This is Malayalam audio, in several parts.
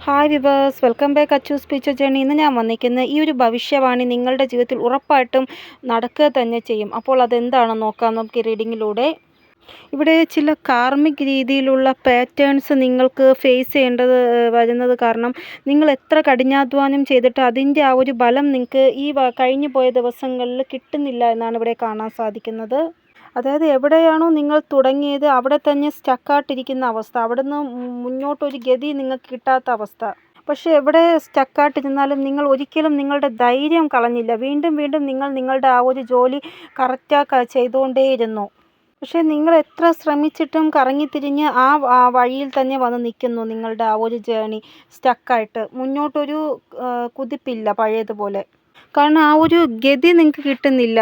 Hi viewers, welcome back Achu speech journey. ഇന്ന് ഞാൻ വന്നിരിക്കുന്നത് ഈ ഒരു ഭവിഷ്യവാണി നിങ്ങളുടെ ജീവിതത്തിൽ ഉറപ്പായിട്ടും നടക്കുക തന്നെ ചെയ്യും. അപ്പോൾ അതെന്താണെന്ന് നോക്കാം നമുക്ക് ഈ റീഡിങ്ങിലൂടെ. ഇവിടെ ചില കാർമിക് രീതിയിലുള്ള പാറ്റേൺസ് നിങ്ങൾക്ക് ഫേസ് ചെയ്യേണ്ടത് വരുന്നത് കാരണം നിങ്ങൾ എത്ര കഠിനാധ്വാനം ചെയ്തിട്ട് അതിൻ്റെ ആ ഒരു ബലം നിങ്ങൾക്ക് ഈ കഴിഞ്ഞു പോയ ദിവസങ്ങളിൽ കിട്ടുന്നില്ല എന്നാണ് ഇവിടെ കാണാൻ സാധിക്കുന്നത്. അതായത് എവിടെയാണോ നിങ്ങൾ തുടങ്ങിയത് അവിടെ തന്നെ സ്റ്റക്കായിട്ടിരിക്കുന്ന അവസ്ഥ, അവിടെ നിന്ന് മുന്നോട്ടൊരു ഗതി നിങ്ങൾക്ക് കിട്ടാത്ത അവസ്ഥ. പക്ഷേ എവിടെ സ്റ്റക്കായിട്ടിരുന്നാലും നിങ്ങൾ ഒരിക്കലും നിങ്ങളുടെ ധൈര്യം കളഞ്ഞില്ല. വീണ്ടും വീണ്ടും നിങ്ങൾ നിങ്ങളുടെ ആ ഒരു ജോലി കറക്റ്റായി ചെയ്തുകൊണ്ടേയിരുന്നു. പക്ഷേ നിങ്ങൾ എത്ര ശ്രമിച്ചിട്ടും കറങ്ങിത്തിരിഞ്ഞ് ആ വഴിയിൽ തന്നെ വന്ന് നിൽക്കുന്നു. നിങ്ങളുടെ ആ ഒരു ജേണി സ്റ്റക്കായിട്ട് മുന്നോട്ടൊരു കുതിപ്പില്ല പഴയതുപോലെ. കാരണം ആ ഒരു ഗതി നിങ്ങൾക്ക് കിട്ടുന്നില്ല,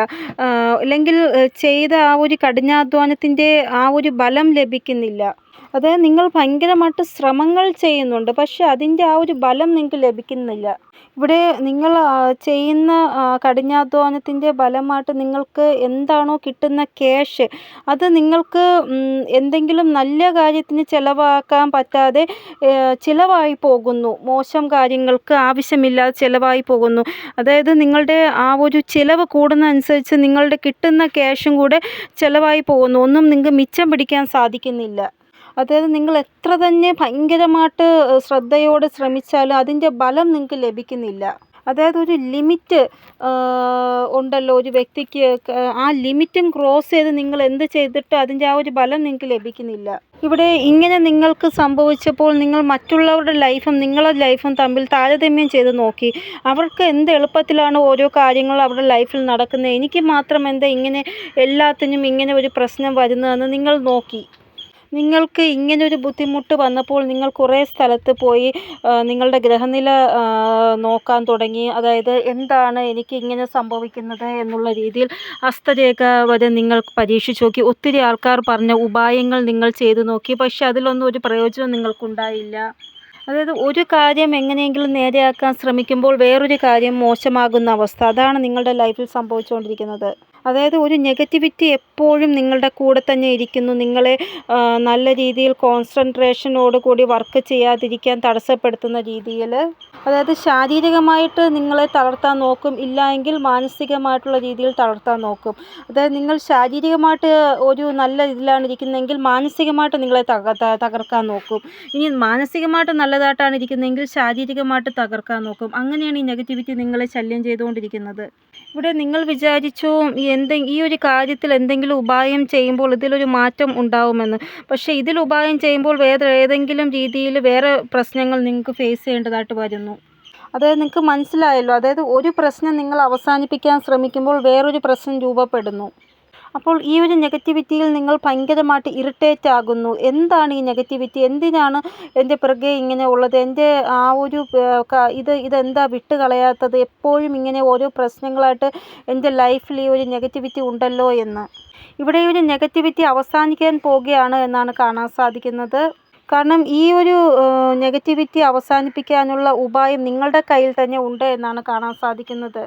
അല്ലെങ്കിൽ ചെയ്ത ആ ഒരു കഠിനാധ്വാനത്തിൻ്റെ ആ ഒരു ബലം ലഭിക്കുന്നില്ല. അതായത് നിങ്ങൾ ഭയങ്കരമായിട്ട് ശ്രമങ്ങൾ ചെയ്യുന്നുണ്ട്, പക്ഷെ അതിൻ്റെ ആ ഒരു ബലം നിങ്ങൾക്ക് ലഭിക്കുന്നില്ല. ഇവിടെ നിങ്ങൾ ചെയ്യുന്ന കഠിനാധ്വാനത്തിൻ്റെ ഫലമായിട്ട് നിങ്ങൾക്ക് എന്താണോ കിട്ടുന്ന ക്യാഷ്, അത് നിങ്ങൾക്ക് എന്തെങ്കിലും നല്ല കാര്യത്തിന് ചിലവാക്കാൻ പറ്റാതെ ചിലവായി പോകുന്നു. മോശം കാര്യങ്ങൾക്ക് ആവശ്യമില്ലാതെ ചിലവായി പോകുന്നു. അതായത് നിങ്ങളുടെ ആ ഒരു ചിലവ് കൂടുന്നതനുസരിച്ച് നിങ്ങളുടെ കിട്ടുന്ന ക്യാഷും കൂടെ ചിലവായി പോകുന്നു. ഒന്നും നിങ്ങൾക്ക് മിച്ചം പിടിക്കാൻ സാധിക്കുന്നില്ല. അതായത് നിങ്ങൾ എത്ര തന്നെ ഭയങ്കരമായിട്ട് ശ്രദ്ധയോടെ ശ്രമിച്ചാലും അതിൻ്റെ ബലം നിങ്ങൾക്ക് ലഭിക്കുന്നില്ല. അതായത് ഒരു ലിമിറ്റ് ഉണ്ടല്ലോ ഒരു വ്യക്തിക്ക്, ആ ലിമിറ്റും ക്രോസ് ചെയ്ത് നിങ്ങൾ എന്ത് ചെയ്തിട്ട് അതിൻ്റെ ആ ഒരു ബലം നിങ്ങൾക്ക് ലഭിക്കുന്നില്ല. ഇവിടെ ഇങ്ങനെ നിങ്ങൾക്ക് സംഭവിച്ചപ്പോൾ നിങ്ങൾ മറ്റുള്ളവരുടെ ലൈഫും നിങ്ങളുടെ ലൈഫും തമ്മിൽ താരതമ്യം ചെയ്ത് നോക്കി. അവർക്ക് എന്ത് എളുപ്പത്തിലാണ് ഓരോ കാര്യങ്ങൾ അവരുടെ ലൈഫിൽ നടക്കുന്നത്, എനിക്ക് മാത്രം എന്താ ഇങ്ങനെ എല്ലാത്തിനും ഇങ്ങനെ ഒരു പ്രശ്നം വരുന്നതെന്ന് നിങ്ങൾ നോക്കി. നിങ്ങൾക്ക് ഇങ്ങനൊരു ബുദ്ധിമുട്ട് വന്നപ്പോൾ നിങ്ങൾ കുറേ സ്ഥലത്ത് പോയി നിങ്ങളുടെ ഗ്രഹനില നോക്കാൻ തുടങ്ങി. അതായത് എന്താണ് എനിക്ക് ഇങ്ങനെ സംഭവിക്കുന്നത് എന്നുള്ള രീതിയിൽ ഹസ്തരേഖ വരെ നിങ്ങൾ പരീക്ഷിച്ച് നോക്കി. ഒത്തിരി ആൾക്കാർ പറഞ്ഞ ഉപായങ്ങൾ നിങ്ങൾ ചെയ്തു നോക്കി, പക്ഷെ അതിലൊന്നും ഒരു പ്രയോജനം നിങ്ങൾക്കുണ്ടായില്ല. അതായത് ഒരു കാര്യം എങ്ങനെയെങ്കിലും നേരെയാക്കാൻ ശ്രമിക്കുമ്പോൾ വേറൊരു കാര്യം മോശമാകുന്ന അവസ്ഥ, അതാണ് നിങ്ങളുടെ ലൈഫിൽ സംഭവിച്ചുകൊണ്ടിരിക്കുന്നത്. അതായത് ഒരു നെഗറ്റിവിറ്റി എപ്പോഴും നിങ്ങളുടെ കൂടെ തന്നെ ഇരിക്കുന്നു. നിങ്ങളെ നല്ല രീതിയിൽ കോൺസെൻട്രേഷനോട് കൂടി വർക്ക് ചെയ്യാതിരിക്കാൻ തടസ്സപ്പെടുത്തുന്ന രീതിയിൽ. അതായത് ശാരീരികമായിട്ട് നിങ്ങളെ തളർത്താൻ നോക്കും, ഇല്ല എങ്കിൽ മാനസികമായിട്ടുള്ള രീതിയിൽ തളർത്താൻ നോക്കും. അതായത് നിങ്ങൾ ശാരീരികമായിട്ട് ഒരു നല്ല ഇതിലാണ് ഇരിക്കുന്നതെങ്കിൽ മാനസികമായിട്ട് നിങ്ങളെ തകർക്കാൻ നോക്കും. ഇനി മാനസികമായിട്ട് നല്ലതായിട്ടാണ് ഇരിക്കുന്നതെങ്കിൽ ശാരീരികമായിട്ട് തകർക്കാൻ നോക്കും. അങ്ങനെയാണ് ഈ നെഗറ്റിവിറ്റി നിങ്ങളെ ശല്യം ചെയ്തുകൊണ്ടിരിക്കുന്നത്. ഇവിടെ നിങ്ങൾ വിചാരിച്ചു ഈ ഒരു കാര്യത്തിൽ എന്തെങ്കിലും ഉപായം ചെയ്യുമ്പോൾ ഇതിലൊരു മാറ്റം ഉണ്ടാവുമെന്ന്. പക്ഷേ ഇതിൽ ഉപായം ചെയ്യുമ്പോൾ വേറെ ഏതെങ്കിലും രീതിയിൽ വേറെ പ്രശ്നങ്ങൾ നിങ്ങൾക്ക് ഫേസ് ചെയ്യേണ്ടതായിട്ട് വരുന്നു. അതായത് നിങ്ങൾക്ക് മനസ്സിലായല്ലോ, അതായത് ഒരു പ്രശ്നം നിങ്ങൾ അവസാനിപ്പിക്കാൻ ശ്രമിക്കുമ്പോൾ വേറൊരു പ്രശ്നം രൂപപ്പെടുന്നു. അപ്പോൾ ഈ ഒരു നെഗറ്റിവിറ്റിയിൽ നിങ്ങൾ ഭയങ്കരമായിട്ട് ഇറിറ്റേറ്റ് ആകുന്നു. എന്താണ് ഈ നെഗറ്റിവിറ്റി, എന്തിനാണ് എൻ്റെ പിറകെ ഇങ്ങനെ ഉള്ളത്, എൻ്റെ ആ ഒരു ഇതെന്താ വിട്ട് കളയാത്തത്, എപ്പോഴും ഇങ്ങനെ ഓരോ പ്രശ്നങ്ങളായിട്ട് എൻ്റെ ലൈഫിൽ ഈ ഒരു നെഗറ്റിവിറ്റി ഉണ്ടല്ലോ എന്ന്. ഇവിടെ ഈ ഒരു നെഗറ്റിവിറ്റി അവസാനിക്കാൻ പോവുകയാണ് എന്നാണ് കാണാൻ സാധിക്കുന്നത്. കാരണം ഈ ഒരു നെഗറ്റിവിറ്റി അവസാനിപ്പിക്കാനുള്ള ഉപായം നിങ്ങളുടെ കയ്യിൽ തന്നെ ഉണ്ട് എന്നാണ് കാണാൻ സാധിക്കുന്നത്.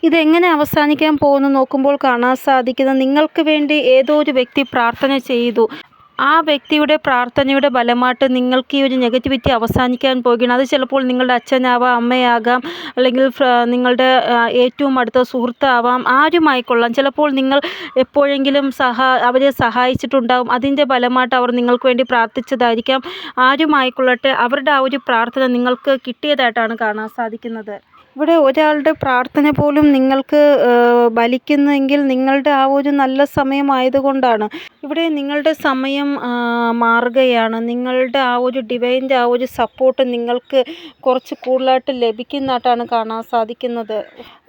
ഇതെങ്ങനെ അവസാനിക്കാൻ പോകുന്നു നോക്കുമ്പോൾ കാണാൻ സാധിക്കുന്നത്, നിങ്ങൾക്ക് വേണ്ടി ഏതോ ഒരു വ്യക്തി പ്രാർത്ഥന ചെയ്തു. ആ വ്യക്തിയുടെ പ്രാർത്ഥനയുടെ ഫലമായിട്ട് നിങ്ങൾക്ക് ഈ ഒരു നെഗറ്റിവിറ്റി അവസാനിക്കാൻ പോകുകയാണ്. അത് ചിലപ്പോൾ നിങ്ങളുടെ അച്ഛനാവാം, അമ്മയാകാം, അല്ലെങ്കിൽ നിങ്ങളുടെ ഏറ്റവും അടുത്ത സുഹൃത്താവാം, ആരുമായിക്കൊള്ളാം. ചിലപ്പോൾ നിങ്ങൾ എപ്പോഴെങ്കിലും അവരെ സഹായിച്ചിട്ടുണ്ടാകും. അതിൻ്റെ ഫലമായിട്ട് അവർ നിങ്ങൾക്ക് വേണ്ടി പ്രാർത്ഥിച്ചതായിരിക്കാം. ആരുമായിക്കൊള്ളട്ടെ, അവരുടെ ആ ഒരു പ്രാർത്ഥന നിങ്ങൾക്ക് കിട്ടിയതായിട്ടാണ് കാണാൻ സാധിക്കുന്നത്. ഇവിടെ ഒരാളുടെ പ്രാർത്ഥന പോലും നിങ്ങൾക്ക് ഫലിക്കുന്നെങ്കിൽ നിങ്ങളുടെ ആ ഒരു നല്ല സമയമായതുകൊണ്ടാണ്. ഇവിടെ നിങ്ങളുടെ സമയം മാറുകയാണ്. നിങ്ങളുടെ ആ ഒരു ഡിവൈൻ്റെ ആ ഒരു സപ്പോർട്ട് നിങ്ങൾക്ക് കുറച്ച് കൂടുതലായിട്ട് ലഭിക്കുന്നതായിട്ടാണ് കാണാൻ സാധിക്കുന്നത്.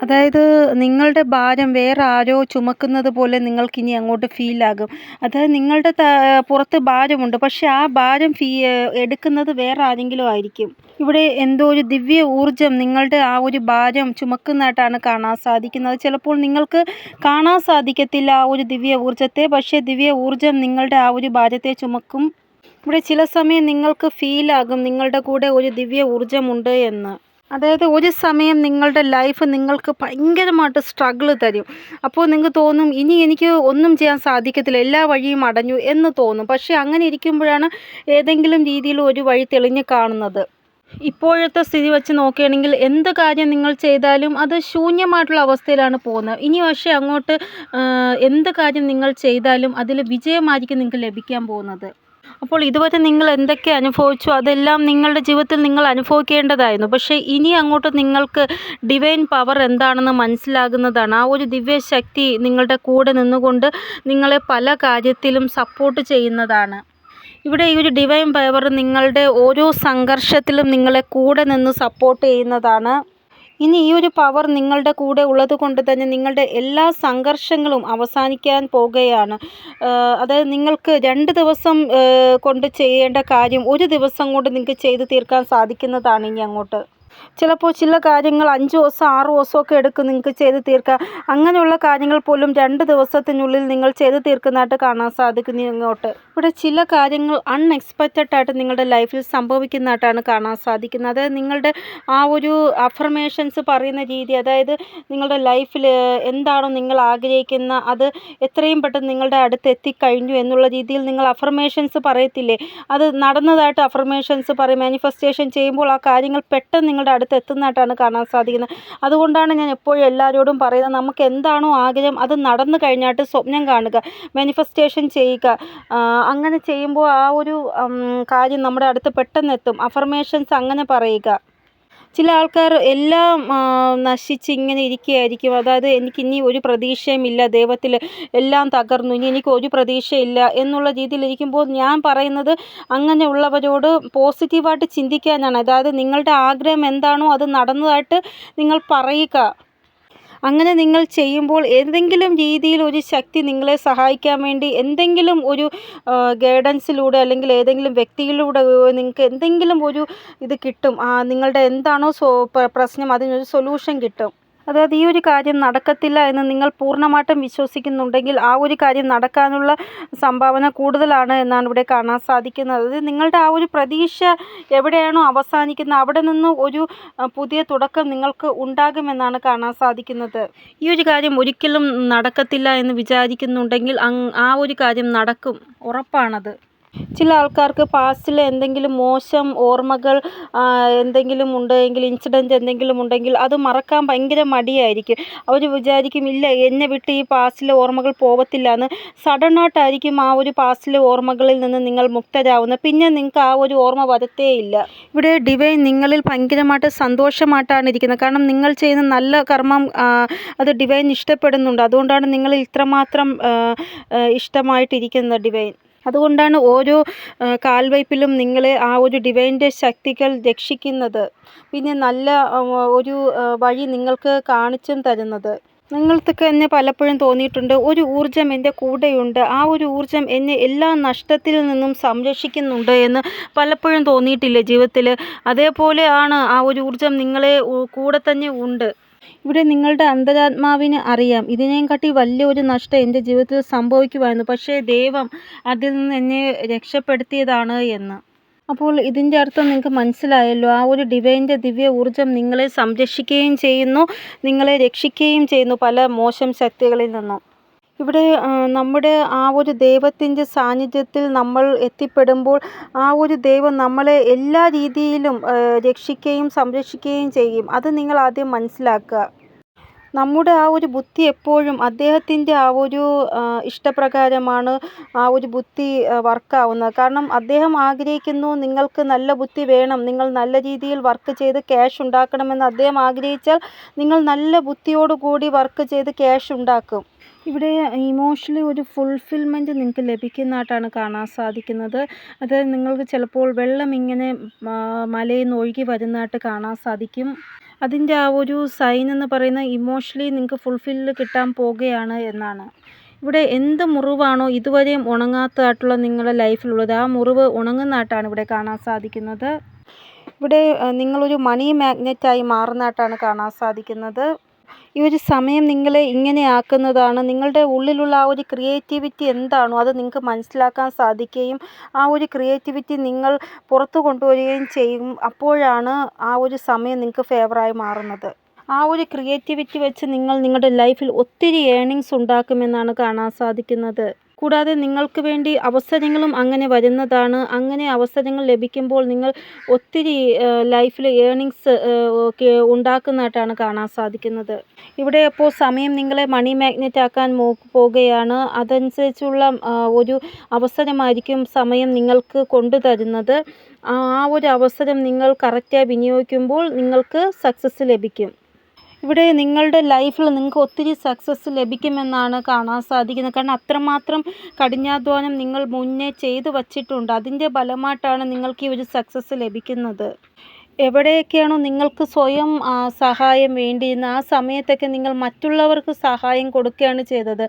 അതായത് നിങ്ങളുടെ ഭാരം വേറെ ആരോ ചുമക്കുന്നത് പോലെ നിങ്ങൾക്കിനി അങ്ങോട്ട് ഫീലാകും. അതായത് നിങ്ങളുടെ പുറത്ത് ഭാരമുണ്ട്, പക്ഷേ ആ ഭാരം എടുക്കുന്നത് വേറെ ആരെങ്കിലും ആയിരിക്കും. ഇവിടെ എന്തോ ഒരു ദിവ്യ ഊർജം നിങ്ങളുടെ ആ ഒരു ഭാരം ചുമക്കുന്നതായിട്ടാണ് കാണാൻ സാധിക്കുന്നത്. ചിലപ്പോൾ നിങ്ങൾക്ക് കാണാൻ സാധിക്കത്തില്ല ആ ഒരു ദിവ്യ ഊർജത്തെ, പക്ഷേ ദിവ്യ ഊർജം നിങ്ങളുടെ ആ ഒരു ഭാരത്തെ ചുമക്കും. ഇവിടെ ചില സമയം നിങ്ങൾക്ക് ഫീലാകും നിങ്ങളുടെ കൂടെ ഒരു ദിവ്യ ഊർജമുണ്ട് എന്ന്. അതായത് ഒരു സമയം നിങ്ങളുടെ ലൈഫ് നിങ്ങൾക്ക് ഭയങ്കരമായിട്ട് സ്ട്രഗിൾ തരും. അപ്പോൾ നിങ്ങൾക്ക് തോന്നും ഇനി എനിക്ക് ഒന്നും ചെയ്യാൻ സാധിക്കത്തില്ല, എല്ലാ വഴിയും അടഞ്ഞു എന്ന് തോന്നും. പക്ഷേ അങ്ങനെ ഇരിക്കുമ്പോഴാണ് ഏതെങ്കിലും രീതിയിൽ ഒരു വഴി തെളിഞ്ഞ് കാണുന്നത്. ഇപ്പോഴത്തെ സ്ഥിതി വെച്ച് നോക്കുകയാണെങ്കിൽ എന്ത് കാര്യം നിങ്ങൾ ചെയ്താലും അത് ശൂന്യമായിട്ടുള്ള അവസ്ഥയിലാണ് പോകുന്നത്. ഇനി പക്ഷേ അങ്ങോട്ട് എന്ത് കാര്യം നിങ്ങൾ ചെയ്താലും അതിൽ വിജയമായിരിക്കും നിങ്ങൾക്ക് ലഭിക്കാൻ പോകുന്നത്. അപ്പോൾ ഇതുവരെ നിങ്ങൾ എന്തൊക്കെ അനുഭവിച്ചു അതെല്ലാം നിങ്ങളുടെ ജീവിതത്തിൽ നിങ്ങൾ അനുഭവിക്കേണ്ടതായിരുന്നു. പക്ഷേ ഇനി അങ്ങോട്ട് നിങ്ങൾക്ക് ഡിവൈൻ പവർ എന്താണെന്ന് മനസ്സിലാകുന്നതാണ്. ആ ഒരു ദിവ്യശക്തി നിങ്ങളുടെ കൂടെ നിന്നുകൊണ്ട് നിങ്ങളെ പല കാര്യത്തിലും സപ്പോർട്ട് ചെയ്യുന്നതാണ്. ഇവിടെ ഈ ഒരു ഡിവൈൻ പവർ നിങ്ങളുടെ ഓരോ സംഘർഷത്തിലും നിങ്ങളെ കൂടെ നിന്ന് സപ്പോർട്ട് ചെയ്യുന്നതാണ്. ഇനി ഈ ഒരു പവർ നിങ്ങളുടെ കൂടെ ഉള്ളത് കൊണ്ട് തന്നെ നിങ്ങളുടെ എല്ലാ സംഘർഷങ്ങളും അവസാനിക്കാൻ പോകുകയാണ്. അതായത് നിങ്ങൾക്ക് 2 ദിവസം കൊണ്ട് ചെയ്യേണ്ട കാര്യം 1 ദിവസം കൊണ്ട് നിങ്ങൾക്ക് ചെയ്ത് തീർക്കാൻ സാധിക്കുന്നതാണ് ഇനി അങ്ങോട്ട്. ചിലപ്പോൾ ചില കാര്യങ്ങൾ 5 ദിവസം 6 ദിവസമൊക്കെ എടുക്കും നിങ്ങൾക്ക് ചെയ്ത് തീർക്കാൻ. അങ്ങനെയുള്ള കാര്യങ്ങൾ പോലും 2 ദിവസത്തിനുള്ളിൽ നിങ്ങൾ ചെയ്ത് തീർക്കുന്നതായിട്ട് കാണാൻ സാധിക്കും ഇങ്ങോട്ട്. ഇവിടെ ചില കാര്യങ്ങൾ അൺഎക്സ്പെക്റ്റഡ് ആയിട്ട് നിങ്ങളുടെ ലൈഫിൽ സംഭവിക്കുന്നതായിട്ടാണ് കാണാൻ സാധിക്കുന്നത്. അതായത് നിങ്ങളുടെ ആ ഒരു അഫർമേഷൻസ് പറയുന്ന രീതി, അതായത് നിങ്ങളുടെ ലൈഫിൽ എന്താണോ നിങ്ങൾ ആഗ്രഹിക്കുന്ന അത് എത്രയും പെട്ടെന്ന് നിങ്ങളുടെ അടുത്ത് എത്തിക്കഴിഞ്ഞു എന്നുള്ള രീതിയിൽ നിങ്ങൾ അഫർമേഷൻസ് പറയത്തില്ലേ, അത് നടന്നതായിട്ട് അഫർമേഷൻസ് പറയും. മാനിഫെസ്റ്റേഷൻ ചെയ്യുമ്പോൾ ആ കാര്യങ്ങൾ പെട്ടെന്ന് നിങ്ങളുടെ അടുത്ത് എത്തുന്നതായിട്ടാണ് കാണാൻ സാധിക്കുന്നത്. അതുകൊണ്ടാണ് ഞാൻ എപ്പോഴും എല്ലാവരോടും പറയുന്നത്, നമുക്ക് എന്താണോ ആഗ്രഹം അത് നടന്നു കഴിഞ്ഞായിട്ട് സ്വപ്നം കാണുക, മാനിഫെസ്റ്റേഷൻ ചെയ്യുക. അങ്ങനെ ചെയ്യുമ്പോൾ ആ ഒരു കാര്യം നമ്മുടെ അടുത്ത് പെട്ടെന്ന് എത്തും. അഫർമേഷൻസ് അങ്ങനെ പറയുക. ചില ആൾക്കാർ എല്ലാം നശിച്ച് ഇങ്ങനെ ഇരിക്കുകയായിരിക്കും. അതായത് എനിക്കിനി ഒരു പ്രതീക്ഷയുമില്ല, ദൈവത്തിൽ എല്ലാം തകർന്നു, ഇനി എനിക്ക് ഒരു പ്രതീക്ഷയില്ല എന്നുള്ള രീതിയിലിരിക്കുമ്പോൾ ഞാൻ പറയുന്നത് അങ്ങനെയുള്ളവരോട് പോസിറ്റീവായിട്ട് ചിന്തിക്കാനാണ്. അതായത് നിങ്ങളുടെ ആഗ്രഹം എന്താണോ അത് നടന്നതായിട്ട് നിങ്ങൾ പറയുക. അങ്ങനെ നിങ്ങൾ ചെയ്യുമ്പോൾ ഏതെങ്കിലും രീതിയിൽ ഒരു ശക്തി നിങ്ങളെ സഹായിക്കാൻ വേണ്ടി എന്തെങ്കിലും ഒരു ഗൈഡൻസിലൂടെ അല്ലെങ്കിൽ ഏതെങ്കിലും വ്യക്തിയിലൂടെ നിങ്ങൾക്ക് എന്തെങ്കിലും ഒരു ഇത് കിട്ടും. നിങ്ങളുടെ എന്താണോ പ്രശ്നം അതിനൊരു സൊല്യൂഷൻ കിട്ടും. അതായത് ഈ ഒരു കാര്യം നടക്കത്തില്ല എന്ന് നിങ്ങൾ പൂർണ്ണമായിട്ടും വിശ്വസിക്കുന്നുണ്ടെങ്കിൽ ആ ഒരു കാര്യം നടക്കാനുള്ള സംഭാവന കൂടുതലാണ് എന്നാണ് ഇവിടെ കാണാൻ സാധിക്കുന്നത്. അത് നിങ്ങളുടെ ആ ഒരു പ്രതീക്ഷ എവിടെയാണോ അവസാനിക്കുന്നത് അവിടെ നിന്ന് ഒരു പുതിയ തുടക്കം നിങ്ങൾക്ക് ഉണ്ടാകുമെന്നാണ് കാണാൻ സാധിക്കുന്നത്. ഈ ഒരു കാര്യം ഒരിക്കലും നടക്കത്തില്ല എന്ന് വിചാരിക്കുന്നുണ്ടെങ്കിൽ ആ ഒരു കാര്യം നടക്കും, ഉറപ്പാണത്. ചില ആൾക്കാർക്ക് പാസ്റ്റിൽ എന്തെങ്കിലും മോശം ഓർമ്മകൾ എന്തെങ്കിലും ഉണ്ടെങ്കിൽ, ഇൻസിഡൻറ്റ് എന്തെങ്കിലും ഉണ്ടെങ്കിൽ അത് മറക്കാൻ ഭയങ്കര മടിയായിരിക്കും. അവർ വിചാരിക്കും ഇല്ല എന്നെ വിട്ട് ഈ പാസ്റ്റിലെ ഓർമ്മകൾ പോകത്തില്ല എന്ന്. സഡനായിട്ടായിരിക്കും ആ ഒരു പാസ്റ്റിലെ ഓർമ്മകളിൽ നിന്ന് നിങ്ങൾ മുക്തരാകുന്നത്. പിന്നെ നിങ്ങൾക്ക് ആ ഒരു ഓർമ്മ വരത്തേയില്ല. ഇവിടെ ഡിവൈൻ നിങ്ങളിൽ ഭയങ്കരമായിട്ട് സന്തോഷമായിട്ടാണ് ഇരിക്കുന്നത്. കാരണം നിങ്ങൾ ചെയ്യുന്ന നല്ല കർമ്മം അത് ഡിവൈൻ ഇഷ്ടപ്പെടുന്നുണ്ട്. അതുകൊണ്ടാണ് നിങ്ങൾ ഇത്രമാത്രം ഇഷ്ടമായിട്ടിരിക്കുന്നത് ഡിവൈൻ. അതുകൊണ്ടാണ് ഓരോ കാൽവയ്പിലും നിങ്ങളെ ആ ഒരു ഡിവൈൻ്റെ ശക്തികൾ രക്ഷിക്കുന്നത്. പിന്നെ നല്ല ഒരു വഴി നിങ്ങൾക്ക് കാണിച്ചും തരുന്നത്. നിങ്ങൾക്കൊക്കെ എന്നെ പലപ്പോഴും തോന്നിയിട്ടുണ്ട്, ഒരു ഊർജ്ജം എൻ്റെ കൂടെയുണ്ട്, ആ ഒരു ഊർജ്ജം എന്നെ എല്ലാ നഷ്ടത്തിൽ നിന്നും സംരക്ഷിക്കുന്നുണ്ട് എന്ന് പലപ്പോഴും തോന്നിയിട്ടില്ലേ ജീവിതത്തിൽ? അതേപോലെ ആണ് ആ ഒരു ഊർജ്ജം നിങ്ങളെ കൂടെ തന്നെ ഉണ്ട്. ഇവിടെ നിങ്ങളുടെ അന്തരാത്മാവിന് അറിയാം ഇതിനെക്കാട്ടി വലിയൊരു നഷ്ടം എൻ്റെ ജീവിതത്തിൽ സംഭവിക്കുമായിരുന്നു, പക്ഷേ ദൈവം അതിൽ നിന്ന് എന്നെ രക്ഷപ്പെടുത്തിയതാണ് എന്ന്. അപ്പോൾ ഇതിൻ്റെ അർത്ഥം നിങ്ങൾക്ക് മനസ്സിലായല്ലോ. ആ ഒരു ഡിവൈൻ്റെ ദിവ്യ ഊർജ്ജം നിങ്ങളെ സംരക്ഷിക്കുകയും ചെയ്യുന്നു, നിങ്ങളെ രക്ഷിക്കുകയും ചെയ്യുന്നു പല മോശം ശക്തികളിൽ നിന്നും. ഇവിടെ നമ്മുടെ ആ ഒരു ദൈവത്തിൻ്റെ സാന്നിധ്യത്തിൽ നമ്മൾ എത്തിപ്പെടുമ്പോൾ ആ ഒരു ദൈവം നമ്മളെ എല്ലാ രീതിയിലും രക്ഷിക്കുകയും സംരക്ഷിക്കുകയും ചെയ്യും. അത് നിങ്ങൾ ആദ്യം മനസ്സിലാക്കുക. നമ്മുടെ ആ ഒരു ബുദ്ധി എപ്പോഴും അദ്ദേഹത്തിൻ്റെ ആ ഒരു ഇഷ്ടപ്രകാരമാണ് ആ ഒരു ബുദ്ധി വർക്കാവുന്നത്. കാരണം അദ്ദേഹം ആഗ്രഹിക്കുന്നു നിങ്ങൾക്ക് നല്ല ബുദ്ധി വേണം, നിങ്ങൾ നല്ല രീതിയിൽ വർക്ക് ചെയ്ത് ക്യാഷ് ഉണ്ടാക്കണമെന്ന് അദ്ദേഹം ആഗ്രഹിച്ചാൽ നിങ്ങൾ നല്ല ബുദ്ധിയോടുകൂടി വർക്ക് ചെയ്ത് ക്യാഷ് ഉണ്ടാക്കും. ഇവിടെ ഇമോഷണലി ഒരു ഫുൾഫിൽമെൻറ്റ് നിങ്ങൾക്ക് ലഭിക്കുന്നതായിട്ടാണ് കാണാൻ സാധിക്കുന്നത്. അതായത് നിങ്ങൾക്ക് ചിലപ്പോൾ വെള്ളം ഇങ്ങനെ മലയിൽ നിന്ന് ഒഴുകി വരുന്നതായിട്ട് കാണാൻ സാധിക്കും. അതിൻ്റെ ആ ഒരു സൈൻ എന്ന് പറയുന്നത് ഇമോഷണലി നിങ്ങൾക്ക് ഫുൾഫില്ല് കിട്ടാൻ പോകുകയാണ് എന്നാണ്. ഇവിടെ എന്ത് മുറിവാണോ ഇതുവരെയും ഉണങ്ങാത്തതായിട്ടുള്ള നിങ്ങളുടെ ലൈഫിലുള്ളത് ആ മുറിവ് ഉണങ്ങുന്നതായിട്ടാണ് ഇവിടെ കാണാൻ സാധിക്കുന്നത്. ഇവിടെ നിങ്ങളൊരു മണി മാഗ്നറ്റായി മാറുന്നതായിട്ടാണ് കാണാൻ സാധിക്കുന്നത്. ഈ ഒരു സമയം നിങ്ങളെ ഇങ്ങനെ ആക്കുന്നതാണ്. നിങ്ങളുടെ ഉള്ളിലുള്ള ആ ഒരു ക്രിയേറ്റിവിറ്റി എന്താണോ അത് നിങ്ങൾക്ക് മനസ്സിലാക്കാൻ സാധിക്കുകയും ആ ഒരു ക്രിയേറ്റിവിറ്റി നിങ്ങൾ പുറത്തു കൊണ്ടുവരികയും ചെയ്യും. അപ്പോഴാണ് ആ ഒരു സമയം നിങ്ങൾക്ക് ഫേവറായി മാറുന്നത്. ആ ഒരു ക്രിയേറ്റിവിറ്റി വെച്ച് നിങ്ങൾ നിങ്ങളുടെ ലൈഫിൽ ഒത്തിരി ഏണിങ്സ് ഉണ്ടാക്കുമെന്നാണ് കാണാൻ സാധിക്കുന്നത്. കൂടാതെ നിങ്ങൾക്ക് വേണ്ടി അവസരങ്ങളും അങ്ങനെ വരുന്നതാണ്. അങ്ങനെ അവസരങ്ങൾ ലഭിക്കുമ്പോൾ നിങ്ങൾ ഒത്തിരി ലൈഫിൽ ഏർണിങ്സ് ഒക്കെ ഉണ്ടാക്കുന്നതായിട്ടാണ് കാണാൻ സാധിക്കുന്നത്. ഇവിടെ അപ്പോൾ സമയം നിങ്ങളെ മണി മാഗ്നറ്റ് ആക്കാൻ പോകുകയാണ്. അതനുസരിച്ചുള്ള ഒരു അവസരമായിരിക്കും സമയം നിങ്ങൾക്ക് കൊണ്ടുതരുന്നത്. ആ ഒരു അവസരം നിങ്ങൾ കറക്റ്റായി വിനിയോഗിക്കുമ്പോൾ നിങ്ങൾക്ക് സക്സസ് ലഭിക്കും. ഇവിടെ നിങ്ങളുടെ ലൈഫിൽ നിങ്ങൾക്ക് ഒത്തിരി സക്സസ് ലഭിക്കുമെന്നാണ് കാണാൻ സാധിക്കുന്നത്. കാരണം അത്രമാത്രം കഠിനാധ്വാനം നിങ്ങൾ മുന്നേ ചെയ്തു വച്ചിട്ടുണ്ട്. അതിൻ്റെ ഫലമായിട്ടാണ് നിങ്ങൾക്ക് ഈ ഒരു സക്സസ് ലഭിക്കുന്നത്. എവിടെയൊക്കെയാണോ നിങ്ങൾക്ക് സ്വയം സഹായം വേണ്ടിയിരുന്നത് ആ സമയത്തൊക്കെ നിങ്ങൾ മറ്റുള്ളവർക്ക് സഹായം കൊടുക്കുകയാണ് ചെയ്തത്.